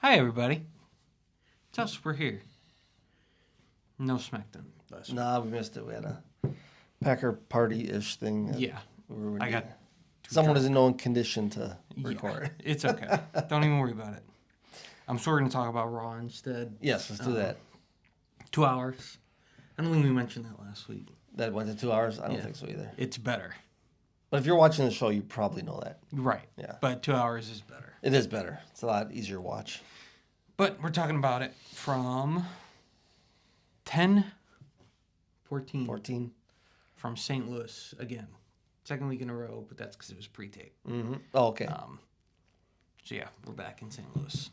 Hi, everybody. It's us. We're here. No SmackDown. Nah, we missed it. We had a Packer party-ish thing. Yeah. I got Someone drunk. is in no condition to record. Yeah, it's okay. Don't even worry about it. I'm sure we're going to talk about Raw instead. Yes, let's do that. 2 hours. I don't think we mentioned that last week. That went to 2 hours? I don't Yeah. think so either. It's better. But if you're watching the show, you probably know that. Right. Yeah. But 2 hours is better. It is better. It's a lot easier to watch. But we're talking about it from 10-14 14. from St. Louis again. Second week in a row, but that's because it was pre-tape. Mm-hmm. Oh, okay. So yeah, we're back in St. Louis.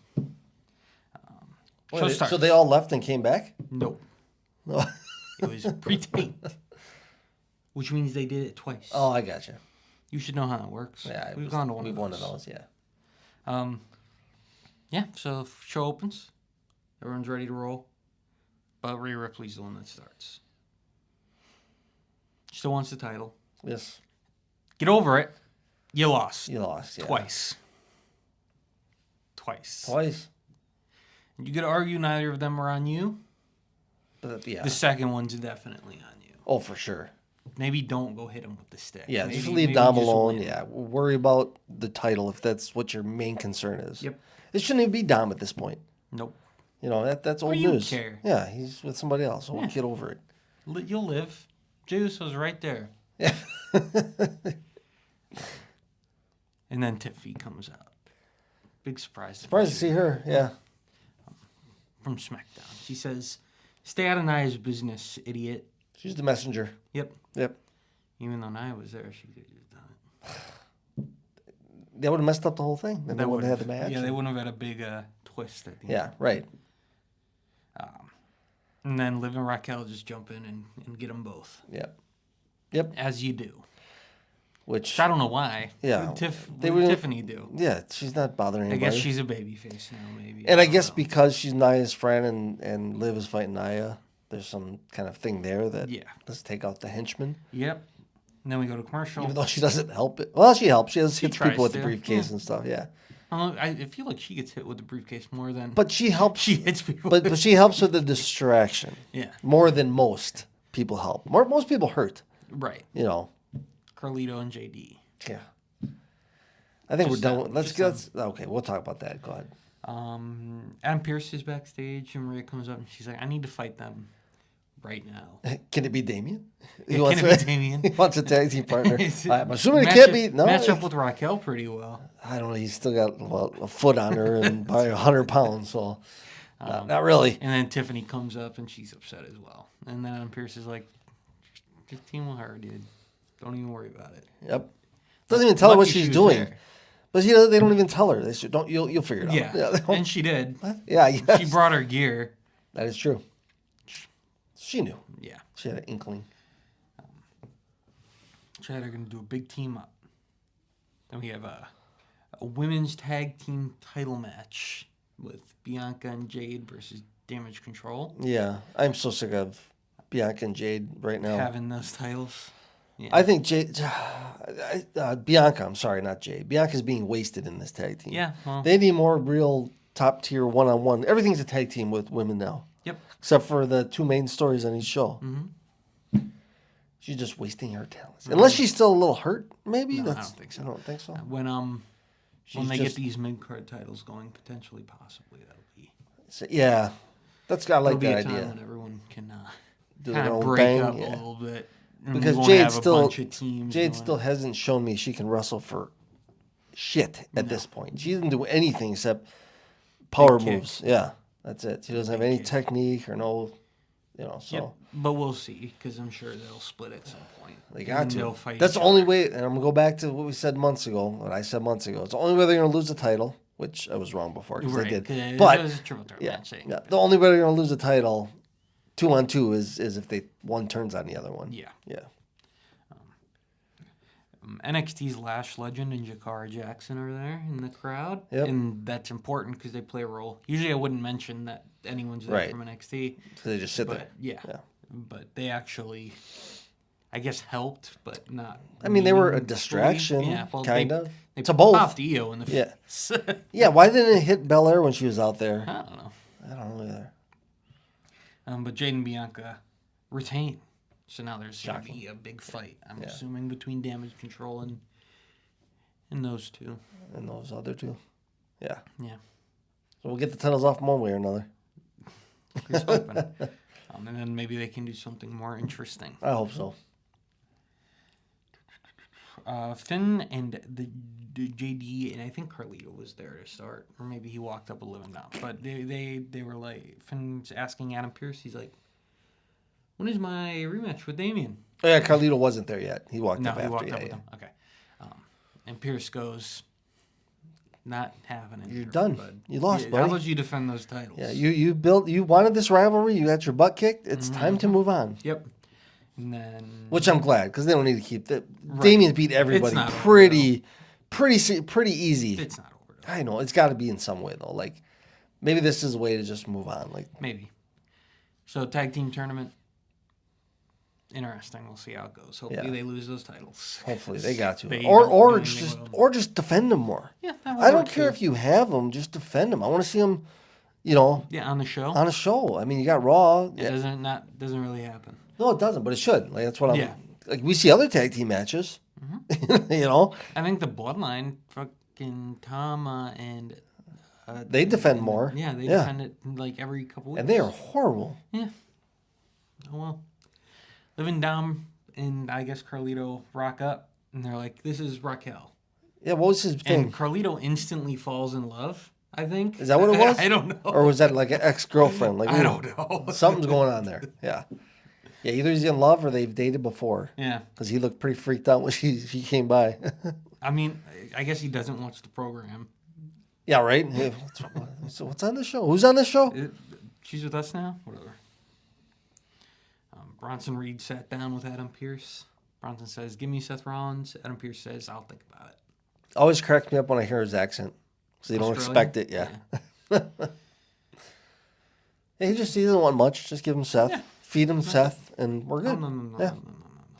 Wait, Show starts. so they all left and came back? Nope. No. It was pre-taped, which means they did it twice. Oh, I gotcha. You should know how that works. Yeah, We've gone to one we've of one those. of those, yeah. Yeah, so show opens. Everyone's ready to roll. But Rhea Ripley's the one that starts. Still wants the title. Yes. Get over it. You lost. You lost, yeah. Twice. Twice? You could argue neither of them are on you. But, yeah. The second one's definitely on you. Oh, for sure. Maybe don't go hit him with the stick. Yeah, maybe, just leave maybe Dom just alone. win. Yeah, worry about the title if that's what your main concern is. Yep. It shouldn't even be Dom at this point. Nope. You know, that's What old do you news. care? Yeah, he's with somebody else, so Yeah. get over it. You'll live. Juice was right there. Yeah. And then Tiffy comes out. Big surprise. Surprised to see her, yeah. From SmackDown. She says, "Stay out of Nia's business, idiot." She's the messenger. Yep. Yep. Even though Nia was there, she could have just done it. They would have messed up the whole thing. Then they would have had the match. Yeah, they wouldn't have had a big twist at the Yeah, end. right. And then Liv and Raquel just jump in and get them both. Yep. Yep. As you do. Which, I don't know why. Yeah. What They did were- Tiffany do? yeah, she's not bothering I anybody. guess she's a babyface now, maybe. And I don't guess know. because she's Nia's friend and Liv is fighting Nia, there's some kind of thing there that Yeah. let's take out the henchman. Yep. And then we go to commercial. Even though she doesn't help it. Well, she helps. She hits tries people with the to, briefcase yeah. and stuff, yeah. I feel like she gets hit with the briefcase more than But she helps. she hits people. But she helps with the distraction yeah. more than most people help. Most people hurt, Right. you know. Carlito and JD. Yeah. I think Just we're done. that- Let's just get. Okay, we'll talk about that. Go ahead. Adam Pearce is backstage, and Maria comes up and she's like, "I need to fight them right now." Can it be Damien? Yeah, can it be Damien? He wants a tag team partner. I'm assuming it Match can't up- be. No, match up with Raquel pretty well. I don't know. He's still got a foot on her and probably 100 pounds. So not really. And then Tiffany comes up and she's upset as well. And then Adam Pearce is like, "Just team with her, dude. Don't even worry about it." Yep. Doesn't even tell her what Lucky she's she was doing. there. But they don't even tell her. They should, don't. You'll figure it out. Yeah, they don't- and she did. yeah. Yes. She brought her gear. That is true. She knew. Yeah. She had an inkling. Chad are going to do a big team up. Then we have a women's tag team title match with Bianca and Jade versus Damage Control. Yeah, I'm so sick of Bianca and Jade right now. Having those titles. Yeah. I think Jade, Bianca. I'm sorry, not Jade. Bianca's being wasted in this tag team. Yeah, well, They need more real top tier one-on-one. Everything's a tag team with women now, yep. except for the two main stories on each show. Mm-hmm. She's just wasting her talents. Unless she's still a little hurt, maybe. No, I don't think so. I don't think so. When She's they just- get these mid-card titles going, potentially, possibly, that'll be Yeah, I like that'll be that a time idea. when everyone can Do their kind of own break thing, up yeah. a little bit. And Because we won't Jade have still- a bunch of teams Jade going. still hasn't shown me she can wrestle for shit at this point. She doesn't do anything except power Big kick. moves. Yeah, that's it. She doesn't have any kick. technique or no, so Yep. But we'll see, because I'm sure they'll split at some point. they got And to. they'll fight That's each the only other. way, and I'm going to go back to what we said months ago, what I said months ago. It's the only way they're going to lose the title, which I was wrong before because Right, they 'cause did. it But, was a triple threat yeah, match. yeah, the only way they're going to lose the title 2-on-2 is if one turns on the other one. Yeah. Yeah. NXT's Lash Legend and Jakara Jackson are there in the crowd. Yep. And that's important because they play a role. Usually I wouldn't mention that anyone's there Right. from NXT. So they just sit there. But yeah. Yeah. But they actually, I guess helped, but not. I mean, they were a meaningfully. distraction, Yeah, well, kind of. They To both. popped Io in the Yeah. face. Yeah, why didn't it hit Belair when she was out there? I don't know. I don't know either. But Jade and Bianca retain. So now there's going to Shocking. be a big fight, I'm Yeah. assuming, between Damage Control and those two. And those other two. Yeah. Yeah. So we'll get the titles off one way or another. Here's hoping. And then maybe they can do something more interesting. I hope so. Finn and the JD, and I think Carlito was there to start, or maybe he walked up a living down. But they were like, Finn's asking Adam Pearce, he's like, when is my rematch with Damian? Oh, yeah, Carlito wasn't there yet. He walked No, up he after. walked Yeah, up with yeah. him. Okay. And Pierce goes, not having it. You're done. Bud. You lost, How buddy. about you defend those titles? Yeah, you wanted this rivalry. You got your butt kicked. It's time to move on. Yep. And then Which I'm glad because they don't need to keep that. Damian beat everybody not over, pretty easy. it's not over. Though. I know it's got to be in some way though. Like maybe this is a way to just move on. Like Maybe. So tag team tournament. Interesting. We'll see how it goes. Hopefully Yeah. they lose those titles. hopefully they got to, They or don't do anything just with 'em. or just defend them more. Yeah, that would I don't work, care too. if you have them, just defend them. I want to see them, you know, Yeah, on the show. on a show. I mean, you got Raw. It doesn't really happen. No, it doesn't, but it should. Like that's what I'm. Yeah. Like we see other tag team matches. You know, I think the Bloodline, fucking Tom and they defend more. yeah, they defend it like every couple weeks. and they are horrible. Yeah. Oh well. Living Dom and I guess Carlito rock up, and they're like, "This is Raquel," Yeah, what was his thing? and Carlito instantly falls in love. I think. Is that what it was? I don't know. Or was that like an ex-girlfriend? Like I don't know. Something's going on there. Yeah. Yeah, either he's in love or they've dated before. Yeah. Because he looked pretty freaked out when she came by. I mean, I guess he doesn't watch the program. Yeah, right? Yeah, what's on the show? Who's on the show? She's with us now? Whatever. Bronson Reed sat down with Adam Pearce. Bronson says, "Give me Seth Rollins." Adam Pearce says, "I'll think about it." Always cracks me up when I hear his accent. Because you don't Australian? expect it, yeah. Yeah, he doesn't want much. Just give him Seth. Yeah. Feed him Seth, and we're No, good. no, no, no, Yeah. no, no, no, no.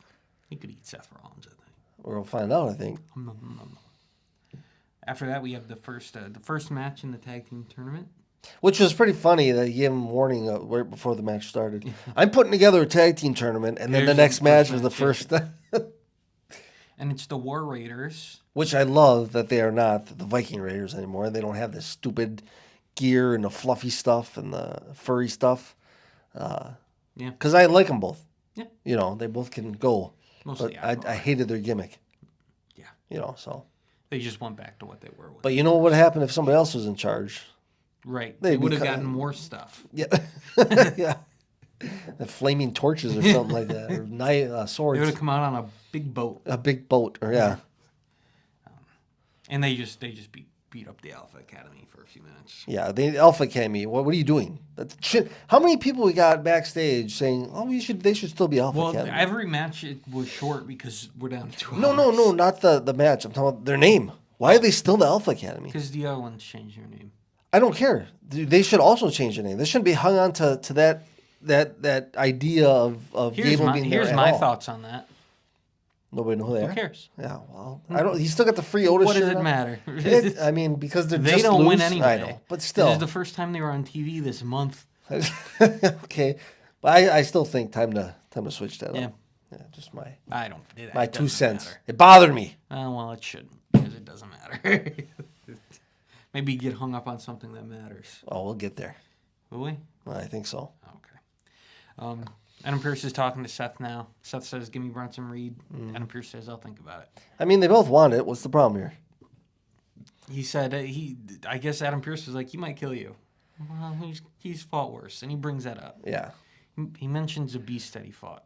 He could eat Seth Rollins, I think. We'll find out, I think. No, no, no, no. After that, we have the first match in the tag team tournament. Which was pretty funny that he gave him warning right before the match started. I'm putting together a tag team tournament, and then Here's the next the match first was the match, first. And it's the War Raiders. Which I love that they are not the Viking Raiders anymore. They don't have this stupid gear and the fluffy stuff and the furry stuff. Yeah. Because I like them both. Yeah. You know, they both can go. Mostly But I hated their gimmick. Yeah. You know, so. They just went back to what they were with. But you know what would happen if somebody else was in charge? Right. They'd They be would have cut- gotten more stuff. Yeah. Yeah. The flaming torches or something like that. Or They would swords. have come out on a big boat. A big boat. Or yeah. And they just beat up the Alpha Academy for a few minutes. Yeah, the Alpha Academy. What are you doing? That's shit. How many people we got backstage saying, "Oh, they should still be Alpha Well, Academy"? every match it was short because we're down to 2 hours. No, not the match. I'm talking about their name. Why are they still the Alpha Academy? Because the other ones changed their name. I don't care. They should also change the name. They shouldn't be hung on to that idea of Gable being there Here's at my all. thoughts on that. Nobody know who they Who are. cares? Yeah, well, I don't. He still got the free Otis. What does shirt it on. matter? I mean, because they're They just don't win loose, anyway. I know, but This still. is the first time they were on TV this month. Okay, but I still think time to switch that Yeah. up. Yeah, just my I don't. my It 2 doesn't cents. matter. It bothered me. Well, it shouldn't because it doesn't matter. Maybe get hung up on something that matters. Oh, we'll get there. Will we? I think so. Okay. Adam Pearce is talking to Seth now. Seth says, "Give me Bronson Reed." Mm-hmm. Adam Pearce says, "I'll think about it." I mean, they both want it. What's the problem here? He said I guess Adam Pearce was like, "He might kill you." Well, he's fought worse, and he brings that up. Yeah. He mentions a beast that he fought,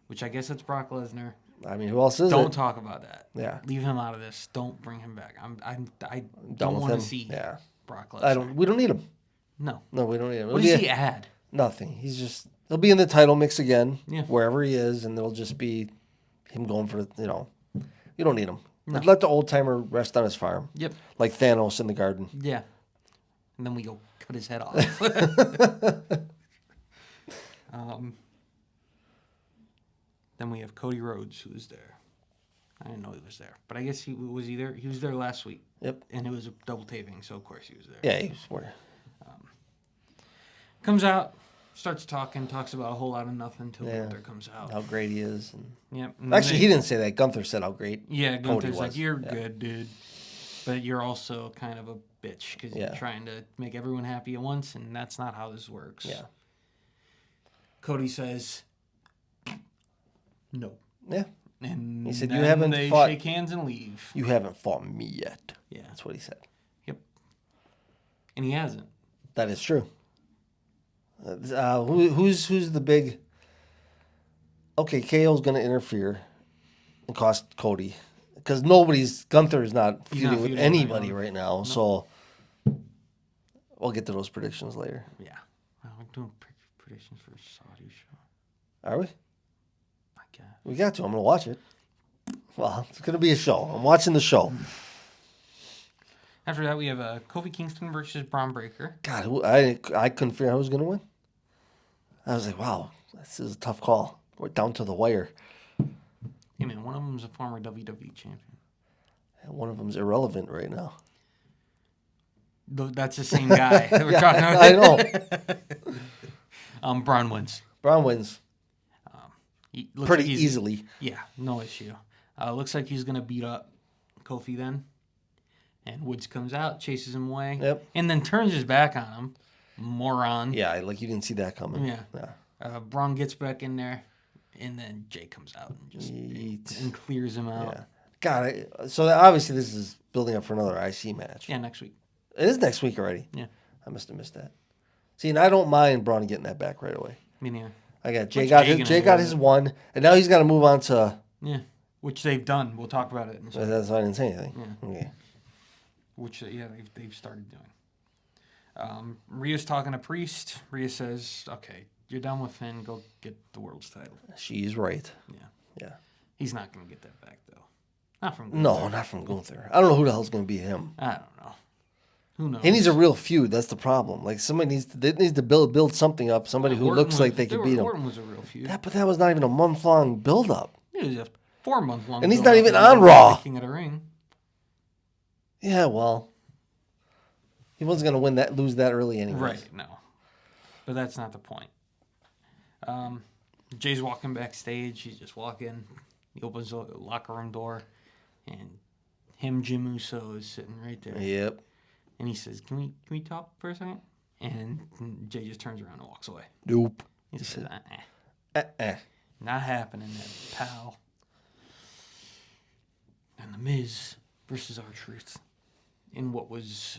which I guess it's Brock Lesnar. I mean, who else is Don't it? talk about that. Yeah. Leave him out of this. Don't bring him back. I Done don't with want to him. see Yeah. Brock Lesnar. We don't need him. No. No, we don't need him. What does he add? Nothing. He'll be in the title mix again, Yeah. wherever he is, and it'll just be him going for, you don't need him. No. Let the old timer rest on his farm. Yep. Like Thanos in the garden. Yeah. And then we go cut his head off. Then we have Cody Rhodes, who was there. I didn't know he was there, but I guess he was there. He was there last week. Yep. And it was a double taping, so of course he was there. Yeah, he was where. Comes out, starts talking, talks about a whole lot of nothing until Yeah. Gunther comes out. How great he is. And Yep. And actually, then he didn't say that. Gunther said how great. Yeah, Cody Gunther's was. like, you're Yeah. good, dude. But you're also kind of a bitch because Yeah. you're trying to make everyone happy at once, and that's not how this works. Yeah. Cody says, no. Yeah. And He said, then "You haven't they fought- shake hands and leave. You haven't fought me yet. Yeah. That's what he said. Yep. And he hasn't. That is true. Who's the big? Okay, KO's going to interfere and cost Cody because Gunther is not He's not feuding with feuding anybody right right now. So we'll get to those predictions later. Yeah. Well, we're doing predictions for a Saudi show. Are we? I guess. We got to. I'm going to watch it. Well, it's going to be a show. I'm watching the show. After that, we have Kofi Kingston versus Braun Breaker. God, I couldn't figure out who was going to win. I was like, wow, this is a tough call. We're down to the wire. Hey, man, one of them's a former WWE champion. And one of them's irrelevant right now. That's the same guy that we're talking about. I know. Braun wins. Braun wins He looks pretty like he's- easily. Yeah, no issue. Looks like he's going to beat up Kofi then. And Woods comes out, chases him away. Yep. And then turns his back on him. Moron. Yeah, like you didn't see that coming. Yeah. Braun gets back in there. And then Jay comes out and just Yeet. and clears him out. Yeah. God, so obviously this is building up for another IC match. Yeah, next week. It is next week already. Yeah. I must have missed that. See, and I don't mind Braun getting that back right away. Me neither. I got Jay What's got Jay his, gonna Jay do got with his it? one, and now he's got to move on to. Yeah. Which they've done. We'll talk about it in a second. That's why I didn't say anything. Yeah. Okay. Which, they've started doing. Rhea's talking to Priest. Rhea says, okay, you're done with Finn. Go get the world's title. She's right. Yeah. Yeah. He's not going to get that back, though. Not from No, Gunther. not from Gunther. I don't know who the hell's going to beat him. I don't know. Who knows? He needs a real feud. That's the problem. Like somebody needs to build something up. Somebody who Orton looks like they could beat him. Orton was a real feud. But that was not even a month-long build-up. It was a 4-month-long. And he's build-up not even to on the Raw. King of the Ring. Yeah, well, he wasn't going to lose that early anyway. Right, no. But that's not the point. Jay's walking backstage. He's just walking. He opens the locker room door, and Jim Uso is sitting right there. Yep. And he says, "Can we talk for a second?" And Jay just turns around and walks away. Nope. He says, "Not happening, then, pal." And The Miz versus R-Truth in what was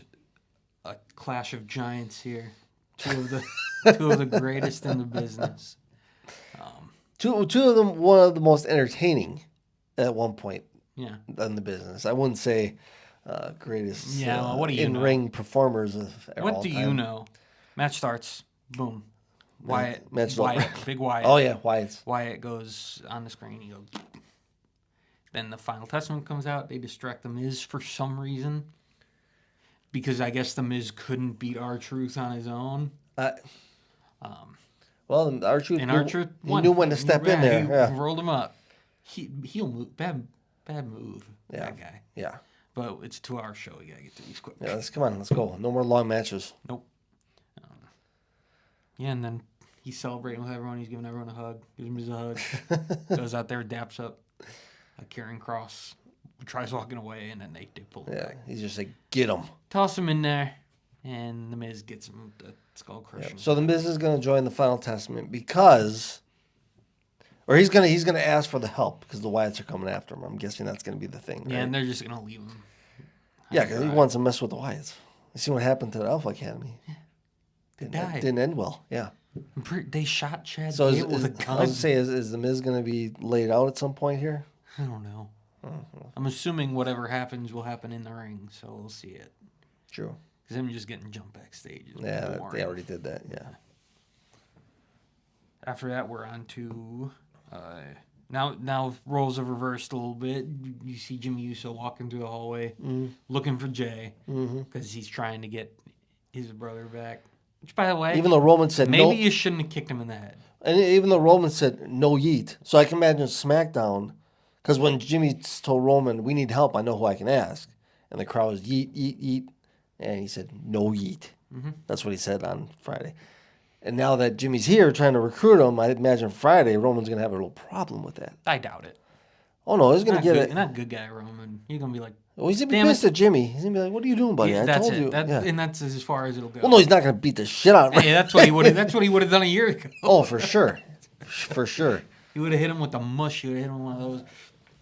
a clash of giants here. Two of the greatest in the business. Two of them, one of the most entertaining at one point Yeah. in the business. I wouldn't say greatest Yeah, well, what do you know? in-ring performers of all What do you time. know? Match starts. Boom. Wyatt. Match Wyatt. over. Big Wyatt. Oh, yeah, Wyatt's. Wyatt goes on the screen. He goes. Then the Final Testament comes out. They distract The Miz for some reason. Because I guess The Miz couldn't beat R-Truth on his own. Well, R-Truth And knew, R-Truth he won. knew when to step in there. He Yeah. rolled him up. He'll move. Bad move. Yeah. That guy. Yeah. But it's a 2-hour show. You gotta get through these quick. Yeah, come on, let's go. No more long matches. Nope. Yeah, and then he's celebrating with everyone. He's giving everyone a hug. Gives him a hug. Goes out there, daps up Karrion Kross. Tries walking away, and then they pull him Yeah, back. he's just like, get him. Toss him in there, and The Miz gets him the skull crushing. So the Miz is going to join the Final Testament because, or he's gonna ask for the help because the Wyatts are coming after him. I'm guessing that's going to be the thing. Yeah, right? and they're just going to leave him. Yeah, because he wants to mess with the Wyatts. You see what happened to the Alpha Academy? They died. Didn't end well. Yeah. They shot Chad So Gable with a I was gun. gonna say, is the Miz going to be laid out at some point here? I don't know. I'm assuming whatever happens will happen in the ring, so we'll see it. True. Because him just getting jumped backstage is Yeah, boring. they already did that. Yeah. After that, we're on to now roles have reversed a little bit. You see Jimmy Uso walking through the hallway, looking for Jay because he's trying to get his brother back. Which, by the way, Even though Roman said maybe no, you shouldn't have kicked him in the head. and even though Roman said no yeet. So I can imagine SmackDown, because when Jimmy told Roman, "We need help. I know who I can ask," and the crowd was yeet, yeet, yeet, and he said no yeet. That's what he said on Friday. And now that Jimmy's here trying to recruit him, I imagine Friday Roman's gonna have a little problem with that. I doubt it. Oh no, he's gonna Not get good, it. not good guy Roman. You're gonna be like, Well, he's gonna be Damn pissed at Jimmy. He's gonna be like, "What are you doing, buddy? yeah, I that's told it. you." Yeah. And that's as far as it'll go. Well, no, he's not gonna beat the shit out of him. Hey, that's what he would have. That's what he would have done a year ago. Oh, for sure, for sure. He would have hit him with the mush. He would have hit him with one of those.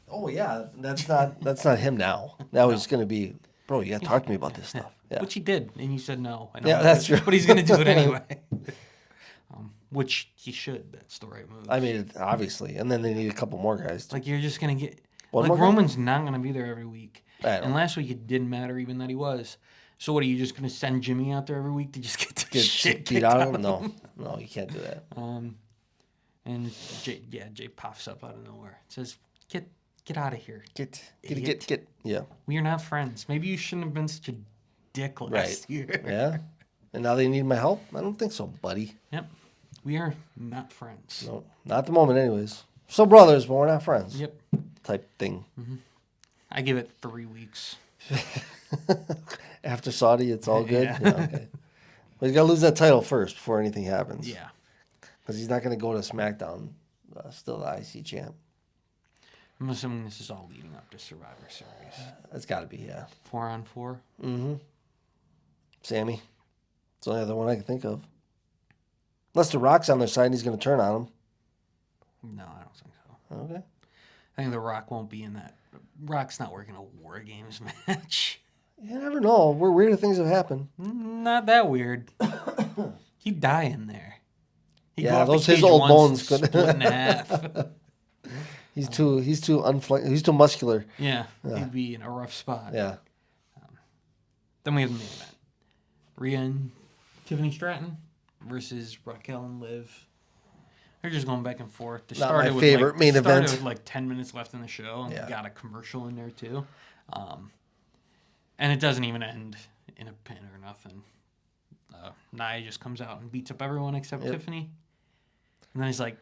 Oh yeah, that's not him now. Now he's gonna be, bro. You gotta talk to me about this stuff. Yeah. Which he did, and you said no. I know Yeah, that's true. But he's gonna do it anyway. Which he should. That's the right move. I mean, obviously, and then they need a couple more guys. Like you're just gonna get. One like more guy? Roman's not gonna be there every week. I know. And last week it didn't matter even that he was. So what are you just gonna send Jimmy out there every week to just get the Get shit beat kicked out out of him? of No, him? no, you can't do that. And Jay pops up out of nowhere. Says, "Get out of here. Get. Yeah, We are not friends. Maybe you shouldn't have been such a dick last year." yeah. And now they need my help. I don't think so, buddy. Yep. We are not friends. No, not at the moment, anyways. Still brothers, but we're not friends. Yep. Type thing. I give it 3 weeks. After Saudi, it's all good. Yeah. Yeah, okay. But he's got to lose that title first before anything happens. Yeah. Because he's not going to go to SmackDown, still the IC champ. I'm assuming this is all leading up to Survivor Series. That's got to be, yeah. 4-on-4. Sammy. It's the only other one I can think of. Unless The Rock's on their side and he's going to turn on him. No, I don't think so. Okay. I think The Rock won't be in that. Rock's not working a War Games match. You never know. Weirder things have happened. Not that weird. He'd die in there. He'd Yeah, go off the those his cage old once bones and could- split in half. He's too muscular. Yeah, he'd be in a rough spot. Yeah. Then we have the main event. Rhea and Tiffany Stratton versus Raquel and Liv. They're just going back and forth. They Not my started with favorite main started event. with like 10 minutes left in the show, and Yeah. got a commercial in there too. And it doesn't even end in a pin or nothing. Nia just comes out and beats up everyone except Yep. Tiffany. And then he's like,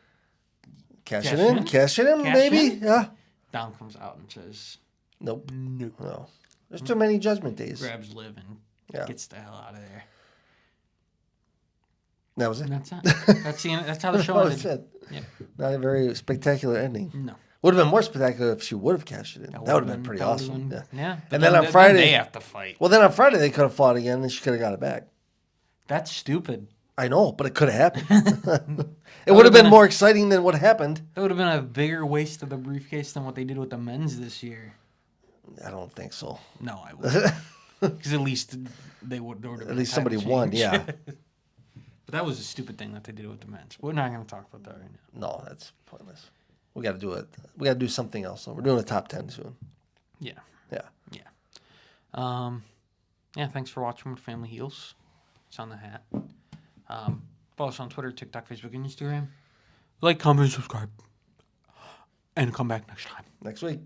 Cash Cash it in, in? Cash baby. in? Yeah. Dom comes out and says, Nope. "Nope." No. There's too many Judgment Days. Grabs Liv and Yeah. gets the hell out of there. That was it. And that's it. That's how the show That was ended. it. Yep. Not a very spectacular ending. No. Would have been more spectacular if she would have cashed it in. That would have been pretty that would've awesome. been- Yeah. But And then on then Friday- they have to fight. Well, then on Friday they could have fought again and she could have got it back. That's stupid. I know, but it could have happened. It would have been more exciting than what happened. That would have been a bigger waste of the briefcase than what they did with the men's this year. I don't think so. No, I would. Because at least they would. At least somebody won, yeah. But that was a stupid thing that they did with the men's. We're not going to talk about that right now. No, that's pointless. We got to do it. We got to do something else. So we're doing a top 10 soon. Yeah. Yeah. Yeah, thanks for watching with Family Heals. It's on the hat. Follow us on Twitter, TikTok, Facebook, and Instagram. Like, comment, subscribe. And come back next time. Next week.